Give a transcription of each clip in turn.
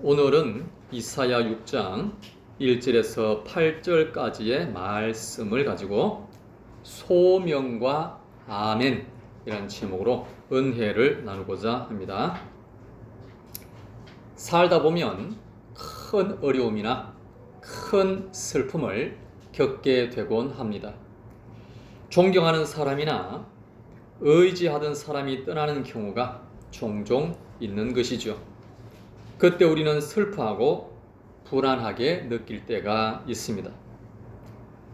오늘은 이사야 6장 1절에서 8절까지의 말씀을 가지고 소명과 아멘이라는 제목으로 은혜를 나누고자 합니다. 살다 보면 큰 어려움이나 큰 슬픔을 겪게 되곤 합니다. 존경하는 사람이나 의지하던 사람이 떠나는 경우가 종종 있는 것이죠. 그때 우리는 슬퍼하고 불안하게 느낄 때가 있습니다.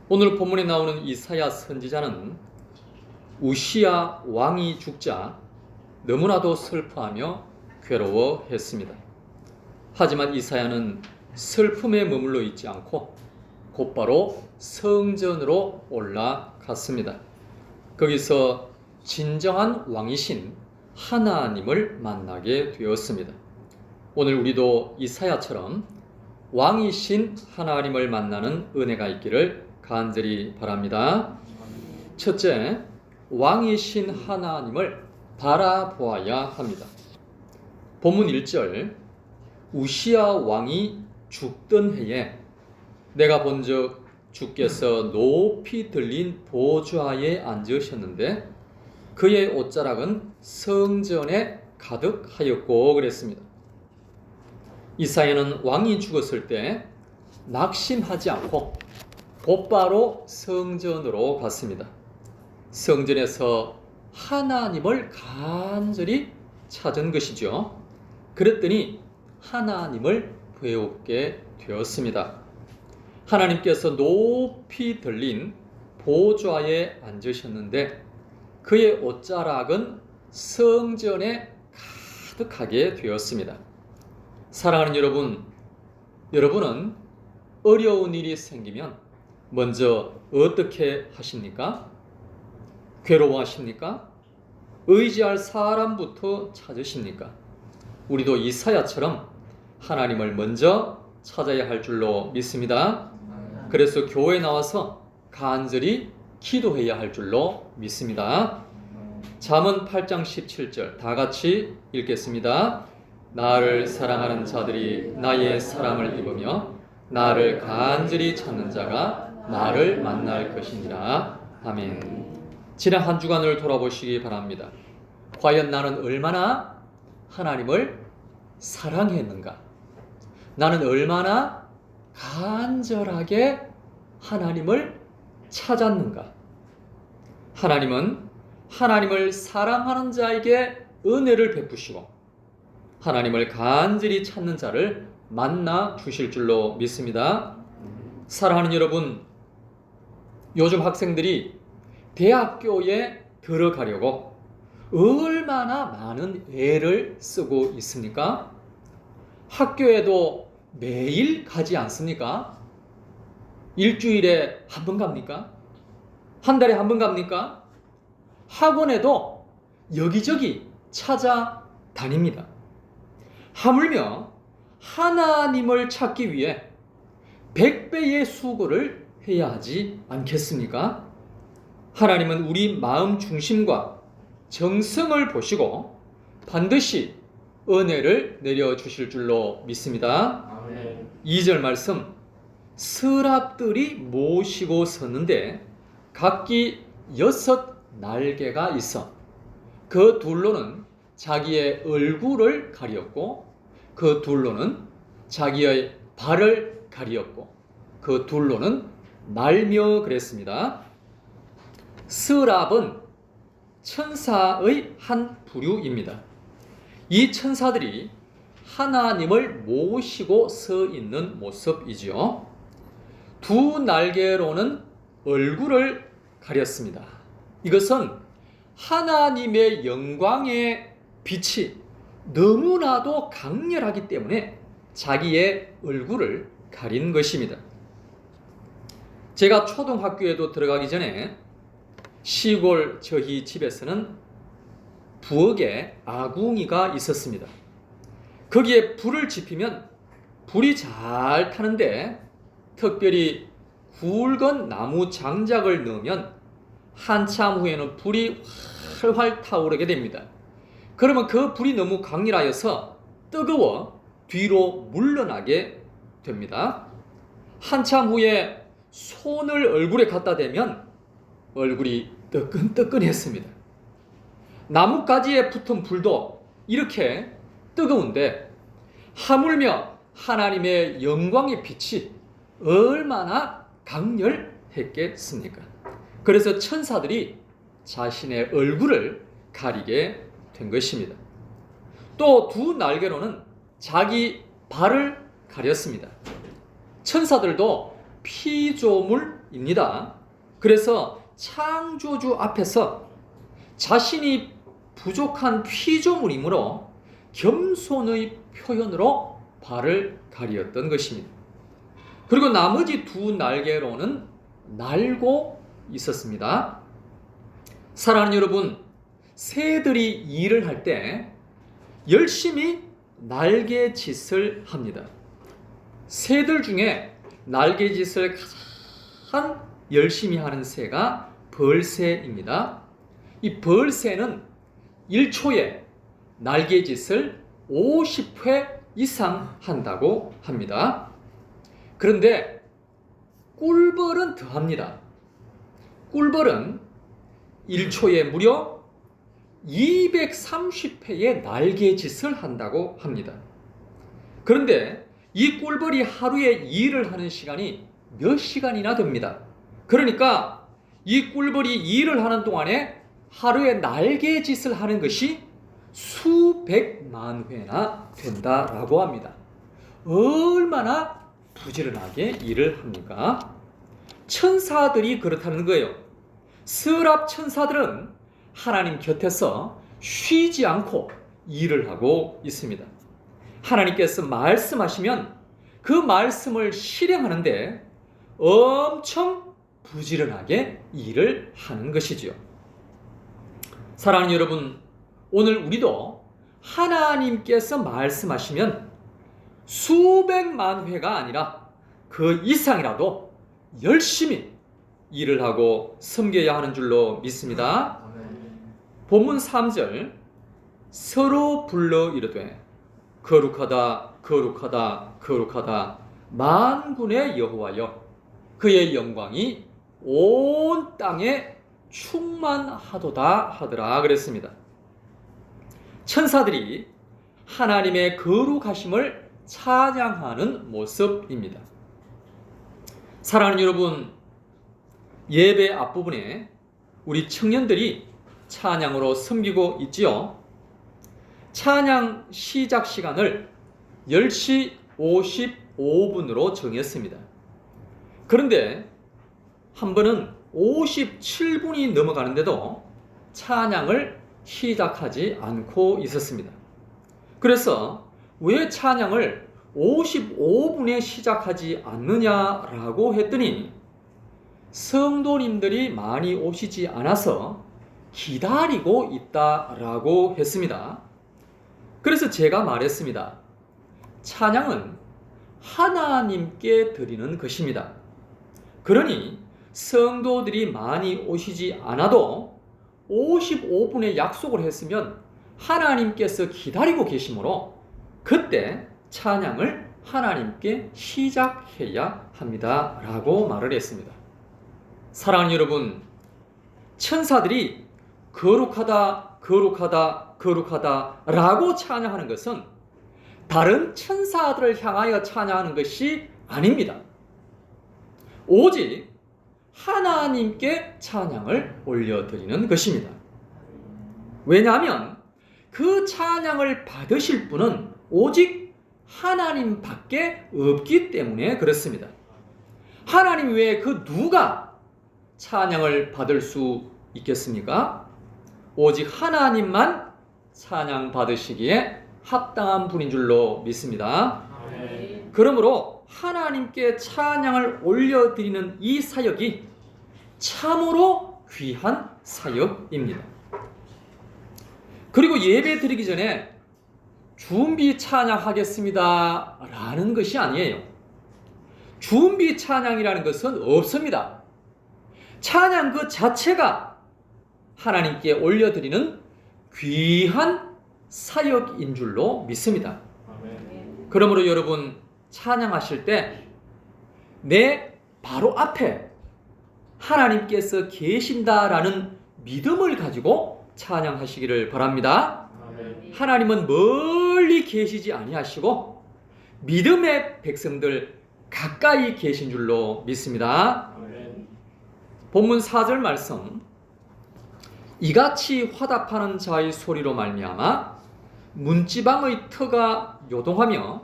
오늘 본문에 나오는 이사야 선지자는 우시야 왕이 죽자 너무나도 슬퍼하며 괴로워했습니다. 하지만 이사야는 슬픔에 머물러 있지 않고 곧바로 성전으로 올라갔습니다. 거기서 진정한 왕이신 하나님을 만나게 되었습니다. 오늘 우리도 이사야처럼 왕이신 하나님을 만나는 은혜가 있기를 간절히 바랍니다. 첫째, 왕이신 하나님을 바라보아야 합니다. 본문 1절, 우시야 왕이 죽던 해에 내가 본즉 주께서 높이 들린 보좌에 앉으셨는데 그의 옷자락은 성전에 가득하였고 그랬습니다. 이사야는 왕이 죽었을 때 낙심하지 않고 곧바로 성전으로 갔습니다. 성전에서 하나님을 간절히 찾은 것이죠. 그랬더니 하나님을 배우게 되었습니다. 하나님께서 높이 들린 보좌에 앉으셨는데 그의 옷자락은 성전에 가득하게 되었습니다. 사랑하는 여러분, 여러분은 어려운 일이 생기면 먼저 어떻게 하십니까? 괴로워하십니까? 의지할 사람부터 찾으십니까? 우리도 이사야처럼 하나님을 먼저 찾아야 할 줄로 믿습니다. 그래서 교회에 나와서 간절히 기도해야 할 줄로 믿습니다. 잠언 8장 17절 다 같이 읽겠습니다. 나를 사랑하는 자들이 나의 사랑을 입으며 나를 간절히 찾는 자가 나를 만날 것이니라. 아멘. 지난 한 주간을 돌아보시기 바랍니다. 과연 나는 얼마나 하나님을 사랑했는가? 나는 얼마나 간절하게 하나님을 찾았는가? 하나님은 하나님을 사랑하는 자에게 은혜를 베푸시고 하나님을 간절히 찾는 자를 만나 주실 줄로 믿습니다. 사랑하는 여러분, 요즘 학생들이 대학교에 들어가려고 얼마나 많은 애를 쓰고 있습니까? 학교에도 매일 가지 않습니까? 일주일에 한 번 갑니까? 한 달에 한 번 갑니까? 학원에도 여기저기 찾아다닙니다. 하물며 하나님을 찾기 위해 100배의 수고를 해야 하지 않겠습니까? 하나님은 우리 마음 중심과 정성을 보시고 반드시 은혜를 내려주실 줄로 믿습니다. 아멘. 2절 말씀, 서랍들이 모시고 섰는데 각기 6 날개가 있어 그 둘로는 자기의 얼굴을 가리었고 그 둘로는 자기의 발을 가리었고 그 둘로는 날며 그랬습니다. 서랍은 천사의 한 부류입니다. 이 천사들이 하나님을 모시고 서 있는 모습이지요. 2 날개로는 얼굴을 가렸습니다. 이것은 하나님의 영광의 빛이 너무나도 강렬하기 때문에 자기의 얼굴을 가린 것입니다. 제가 초등학교에도 들어가기 전에 시골 저희 집에서는 부엌에 아궁이가 있었습니다. 거기에 불을 지피면 불이 잘 타는데 특별히 굵은 나무 장작을 넣으면 한참 후에는 불이 활활 타오르게 됩니다. 그러면 그 불이 너무 강렬하여서 뜨거워 뒤로 물러나게 됩니다. 한참 후에 손을 얼굴에 갖다 대면 얼굴이 뜨끈뜨끈했습니다. 나뭇가지에 붙은 불도 이렇게 뜨거운데 하물며 하나님의 영광의 빛이 얼마나 강렬했겠습니까? 그래서 천사들이 자신의 얼굴을 가리게 된 것입니다. 또 두 날개로는 자기 발을 가렸습니다. 천사들도 피조물입니다. 그래서 창조주 앞에서 자신이 부족한 피조물이므로 겸손의 표현으로 발을 가리었던 것입니다. 그리고 나머지 두 날개로는 날고 있었습니다. 사랑하는 여러분, 새들이 일을 할 때 열심히 날개짓을 합니다. 새들 중에 날개짓을 가장 열심히 하는 새가 벌새입니다. 이 벌새는 1초에 날개짓을 50회 이상 한다고 합니다. 그런데 꿀벌은 더합니다. 꿀벌은 1초에 무려 230회의 날개짓을 한다고 합니다. 그런데 이 꿀벌이 하루에 일을 하는 시간이 몇 시간이나 됩니다. 그러니까 이 꿀벌이 일을 하는 동안에 하루에 날개짓을 하는 것이 수백만 회나 된다라고 합니다. 얼마나 부지런하게 일을 합니까? 천사들이 그렇다는 거예요. 스랍 천사들은 하나님 곁에서 쉬지 않고 일을 하고 있습니다. 하나님께서 말씀하시면 그 말씀을 실행하는데 엄청 부지런하게 일을 하는 것이지요. 사랑하는 여러분, 오늘 우리도 하나님께서 말씀하시면 수백만 회가 아니라 그 이상이라도 열심히 일을 하고 섬겨야 하는 줄로 믿습니다. 본문 3절, 서로 불러 이르되 거룩하다 거룩하다 거룩하다 만군의 여호와여, 그의 영광이 온 땅에 충만하도다 하더라 그랬습니다. 천사들이 하나님의 거룩하심을 찬양하는 모습입니다. 사랑하는 여러분, 예배 앞부분에 우리 청년들이 찬양으로 섬기고 있지요. 찬양 시작 시간을 10시 55분으로 정했습니다. 그런데 한 번은 57분이 넘어가는데도 찬양을 시작하지 않고 있었습니다. 그래서 왜 찬양을 55분에 시작하지 않느냐라고 했더니 성도님들이 많이 오시지 않아서 기다리고 있다라고 했습니다. 그래서 제가 말했습니다. 찬양은 하나님께 드리는 것입니다. 그러니 성도들이 많이 오시지 않아도 55분에 약속을 했으면 하나님께서 기다리고 계시므로 그때 찬양을 하나님께 시작해야 합니다 라고 말을 했습니다. 사랑하는 여러분, 천사들이 거룩하다 거룩하다 거룩하다 라고 찬양하는 것은 다른 천사들을 향하여 찬양하는 것이 아닙니다. 오직 하나님께 찬양을 올려드리는 것입니다. 왜냐하면 그 찬양을 받으실 분은 오직 하나님밖에 없기 때문에 그렇습니다. 하나님 외에 그 누가 찬양을 받을 수 있겠습니까? 오직 하나님만 찬양 받으시기에 합당한 분인 줄로 믿습니다. 그러므로 하나님께 찬양을 올려드리는 이 사역이 참으로 귀한 사역입니다. 그리고 예배 드리기 전에 준비 찬양하겠습니다 라는 것이 아니에요. 준비 찬양이라는 것은 없습니다. 찬양 그 자체가 하나님께 올려드리는 귀한 사역인 줄로 믿습니다. 그러므로 여러분 찬양하실 때 내 바로 앞에 하나님께서 계신다라는 믿음을 가지고 찬양하시기를 바랍니다. 하나님은 멀리 계시지 아니하시고 믿음의 백성들 가까이 계신 줄로 믿습니다. 본문 4절 말씀, 이같이 화답하는 자의 소리로 말미암아 문지방의 터가 요동하며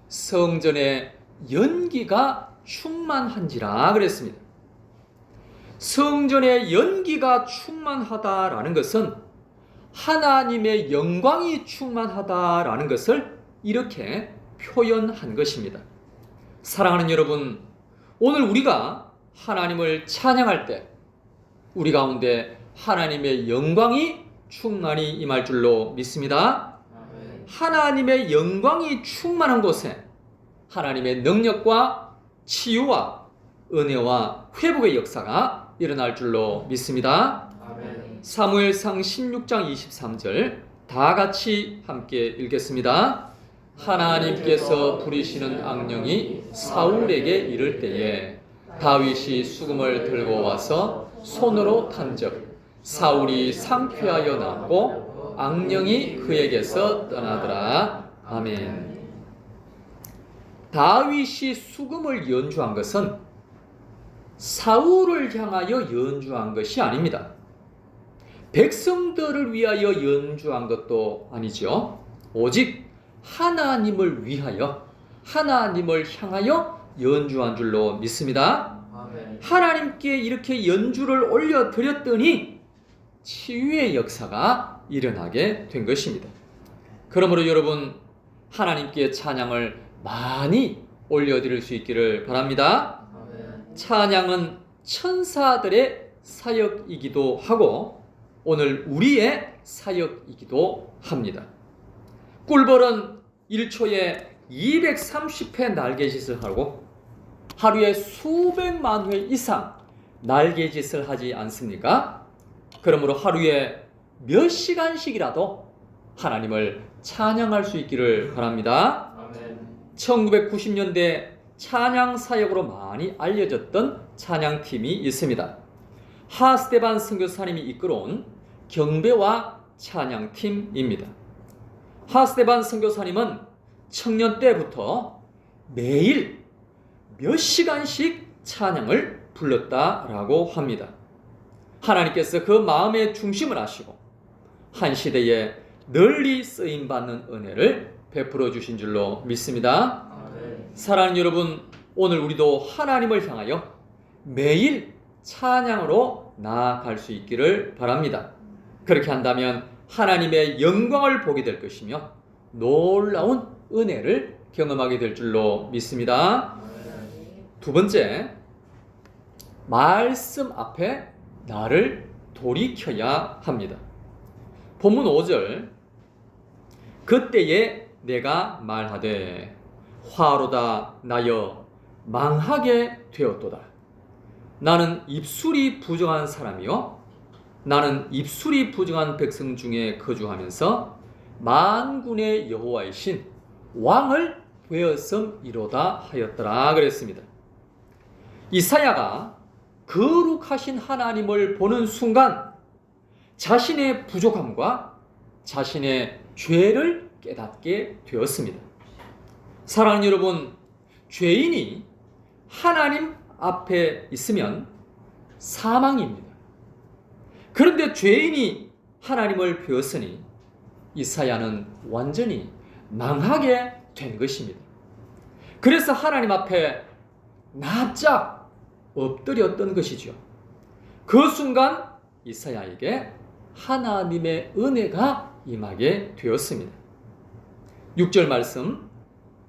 성전의 연기가 충만한지라 그랬습니다. 성전의 연기가 충만하다라는 것은 하나님의 영광이 충만하다라는 것을 이렇게 표현한 것입니다. 사랑하는 여러분, 오늘 우리가 하나님을 찬양할 때 우리 가운데 하나님의 영광이 충만히 임할 줄로 믿습니다. 하나님의 영광이 충만한 곳에 하나님의 능력과 치유와 은혜와 회복의 역사가 일어날 줄로 믿습니다. 사무엘상 16장 23절 다 같이 함께 읽겠습니다. 하나님께서 부리시는 악령이 사울에게 이를 때에 다윗이 수금을 들고 와서 손으로 탄적 사울이 상쾌하여 나고 악령이 그에게서 떠나더라. 아멘. 다윗이 수금을 연주한 것은 사울을 향하여 연주한 것이 아닙니다. 백성들을 위하여 연주한 것도 아니죠. 오직 하나님을 위하여, 하나님을 향하여 연주한 줄로 믿습니다. 하나님께 이렇게 연주를 올려드렸더니 치유의 역사가 일어나게 된 것입니다. 그러므로 여러분, 하나님께 찬양을 많이 올려드릴 수 있기를 바랍니다. 찬양은 천사들의 사역이기도 하고 오늘 우리의 사역이기도 합니다. 꿀벌은 1초에 230회 날개짓을 하고 하루에 수백만 회 이상 날개짓을 하지 않습니까? 그러므로 하루에 몇 시간씩이라도 하나님을 찬양할 수 있기를 바랍니다. 1990년대 찬양 사역으로 많이 알려졌던 찬양팀이 있습니다. 하스데반 선교사님이 이끌어온 경배와 찬양팀입니다. 하스데반 선교사님은 청년 때부터 매일 몇 시간씩 찬양을 불렀다라고 합니다. 하나님께서 그 마음의 중심을 아시고 한 시대에 널리 쓰임받는 은혜를 베풀어 주신 줄로 믿습니다. 사랑하는 여러분, 오늘 우리도 하나님을 향하여 매일 찬양으로 나아갈 수 있기를 바랍니다. 그렇게 한다면 하나님의 영광을 보게 될 것이며 놀라운 은혜를 경험하게 될 줄로 믿습니다. 두 번째, 말씀 앞에 나를 돌이켜야 합니다. 본문 5절, 그때에 내가 말하되 화로다 나여 망하게 되었도다. 나는 입술이 부정한 사람이요 나는 입술이 부정한 백성 중에 거주하면서 만군의 여호와이신 왕을 베었음이로다 하였더라 그랬습니다. 이사야가 거룩하신 하나님을 보는 순간 자신의 부족함과 자신의 죄를 깨닫게 되었습니다. 사랑하는 여러분, 죄인이 하나님 앞에 있으면 사망입니다. 그런데 죄인이 하나님을 배웠으니 이사야는 완전히 망하게 된 것입니다. 그래서 하나님 앞에 납작 엎드렸던 것이죠. 그 순간 이사야에게 하나님의 은혜가 임하게 되었습니다. 6절 말씀,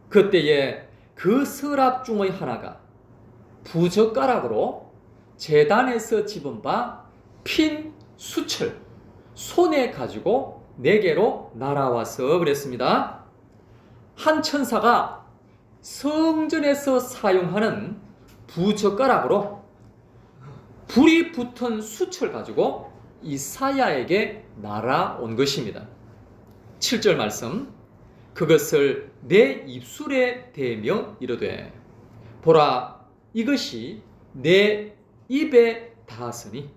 그때에 그 서랍 중의 하나가 부젓가락으로 제단에서 집은 바 핀 수철 손에 가지고 내게로 날아와서 그랬습니다. 한 천사가 성전에서 사용하는 부젓가락으로 불이 붙은 수철 가지고 이사야에게 날아온 것입니다. 7절 말씀, 그것을 내 입술에 대며 이르되 보라 이것이 내 입에 닿았으니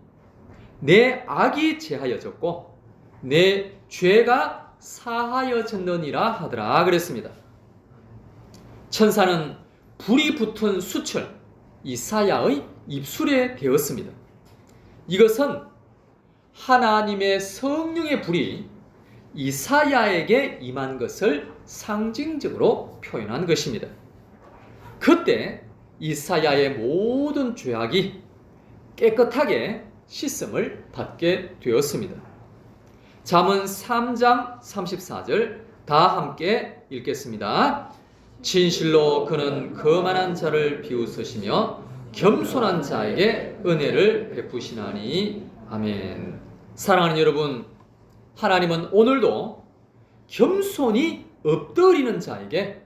내 악이 제하여졌고 내 죄가 사하여졌느니라 하더라 그랬습니다. 천사는 불이 붙은 수철 이사야의 입술에 대었습니다. 이것은 하나님의 성령의 불이 이사야에게 임한 것을 상징적으로 표현한 것입니다. 그때 이사야의 모든 죄악이 깨끗하게 씻음을 받게 되었습니다. 잠언 3장 34절 다 함께 읽겠습니다. 진실로 그는 거만한 자를 비웃으시며 겸손한 자에게 은혜를 베푸시나니 아멘. 사랑하는 여러분, 하나님은 오늘도 겸손히 엎드리는 자에게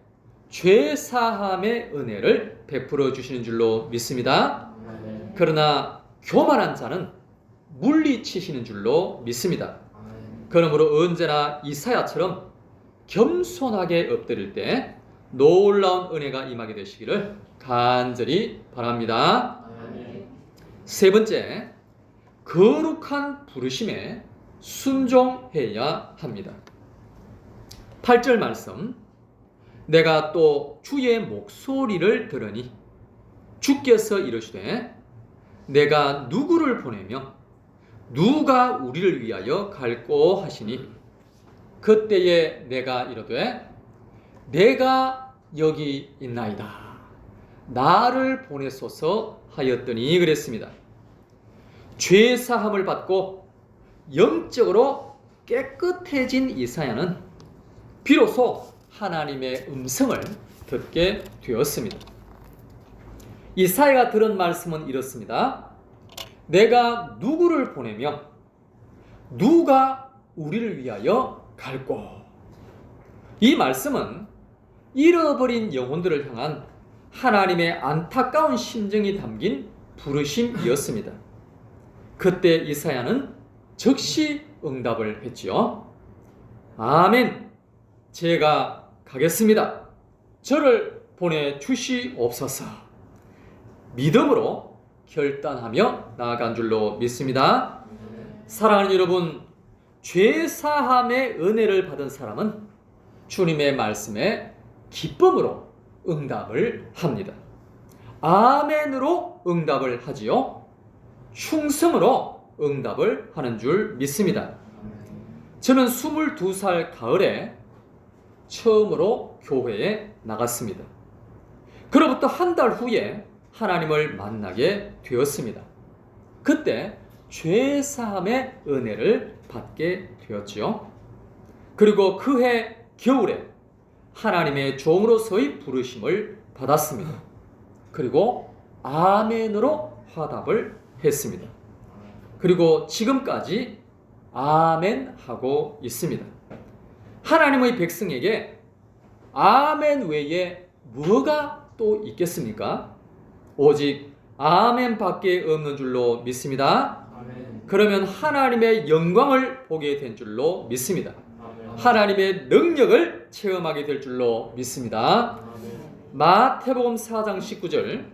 죄사함의 은혜를 베풀어 주시는 줄로 믿습니다. 그러나 교만한 자는 물리치시는 줄로 믿습니다. 그러므로 언제나 이사야처럼 겸손하게 엎드릴 때 놀라운 은혜가 임하게 되시기를 간절히 바랍니다. 세 번째, 거룩한 부르심에 순종해야 합니다. 8절 말씀, 내가 또 주의 목소리를 들으니 주께서 이르시되 내가 누구를 보내며 누가 우리를 위하여 갈꼬 하시니 그때에 내가 이르되 내가 여기 있나이다 나를 보내소서 하였더니 그랬습니다. 죄 사함을 받고 영적으로 깨끗해진 이사야는 비로소 하나님의 음성을 듣게 되었습니다. 이사야가 들은 말씀은 이렇습니다. 내가 누구를 보내며 누가 우리를 위하여 갈꼬. 이 말씀은 잃어버린 영혼들을 향한 하나님의 안타까운 심정이 담긴 부르심이었습니다. 그때 이사야는 즉시 응답을 했지요. 아멘. 제가 가겠습니다. 저를 보내주시옵소서. 믿음으로 결단하며 나아간 줄로 믿습니다. 사랑하는 여러분, 죄사함의 은혜를 받은 사람은 주님의 말씀에 기쁨으로 응답을 합니다. 아멘으로 응답을 하지요. 충성으로 응답을 하는 줄 믿습니다. 저는 22살 가을에 처음으로 교회에 나갔습니다. 그로부터 한 달 후에 하나님을 만나게 되었습니다. 그때 죄사함의 은혜를 받게 되었죠. 그리고 그해 겨울에 하나님의 종으로서의 부르심을 받았습니다. 그리고 아멘으로 화답을 했습니다. 그리고 지금까지 아멘 하고 있습니다. 하나님의 백성에게 아멘 외에 뭐가 또 있겠습니까? 오직 아멘 밖에 없는 줄로 믿습니다. 아멘. 그러면 하나님의 영광을 보게 된 줄로 믿습니다. 아멘. 하나님의 능력을 체험하게 될 줄로 믿습니다. 아멘. 마태복음 4장 19절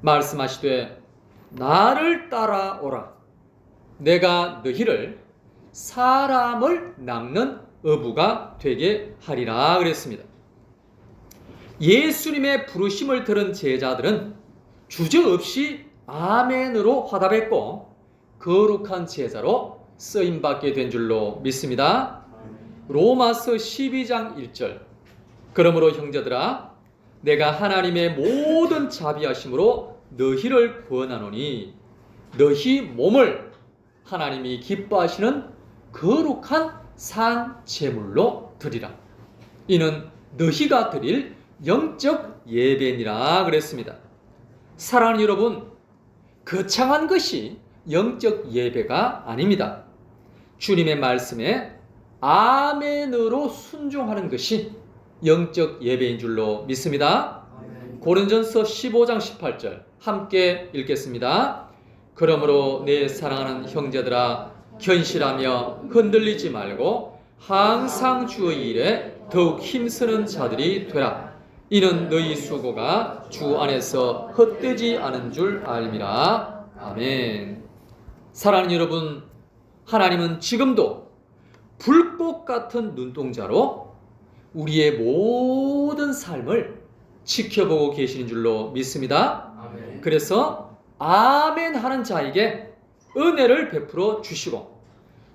말씀하시되 나를 따라오라 내가 너희를 사람을 낚는 어부가 되게 하리라 그랬습니다. 예수님의 부르심을 들은 제자들은 주저없이 아멘으로 화답했고 거룩한 제자로 쓰임받게 된 줄로 믿습니다. 로마서 12장 1절 그러므로 형제들아 내가 하나님의 모든 자비하심으로 너희를 구원하노니 너희 몸을 하나님이 기뻐하시는 거룩한 산 제물로 드리라. 이는 너희가 드릴 영적 예배니라 그랬습니다. 사랑하는 여러분, 거창한 것이 영적 예배가 아닙니다. 주님의 말씀에 아멘으로 순종하는 것이 영적 예배인 줄로 믿습니다. 고린전서 15장 18절 함께 읽겠습니다. 그러므로 내 사랑하는 형제들아 견실하며 흔들리지 말고 항상 주의 일에 더욱 힘쓰는 자들이 되라. 이는 너희 수고가 주 안에서 헛되지 않은 줄 알미라. 아멘. 사랑하는 여러분, 하나님은 지금도 불꽃 같은 눈동자로 우리의 모든 삶을 지켜보고 계시는 줄로 믿습니다. 아멘. 그래서 아멘 하는 자에게 은혜를 베풀어 주시고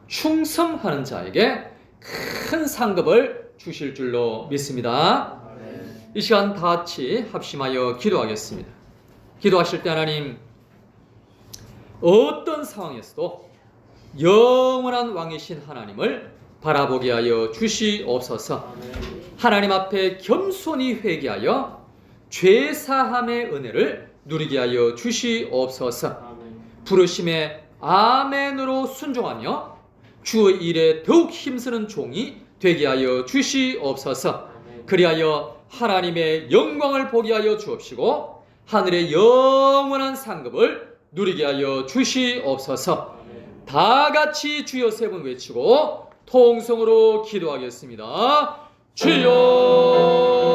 충성하는 자에게 큰 상급을 주실 줄로 믿습니다. 아멘. 이 시간 다 같이 합심하여 기도하겠습니다. 기도하실 때 하나님, 어떤 상황에서도 영원한 왕이신 하나님을 바라보게 하여 주시옵소서. 하나님 앞에 겸손히 회개하여 죄사함의 은혜를 누리게 하여 주시옵소서. 부르심에 아멘으로 순종하며 주의 일에 더욱 힘쓰는 종이 되게 하여 주시옵소서. 그리하여 하나님의 영광을 보게 하여 주옵시고 하늘의 영원한 상급을 누리게 하여 주시옵소서. 다 같이 주여 세 번 외치고 통성으로 기도하겠습니다. 주여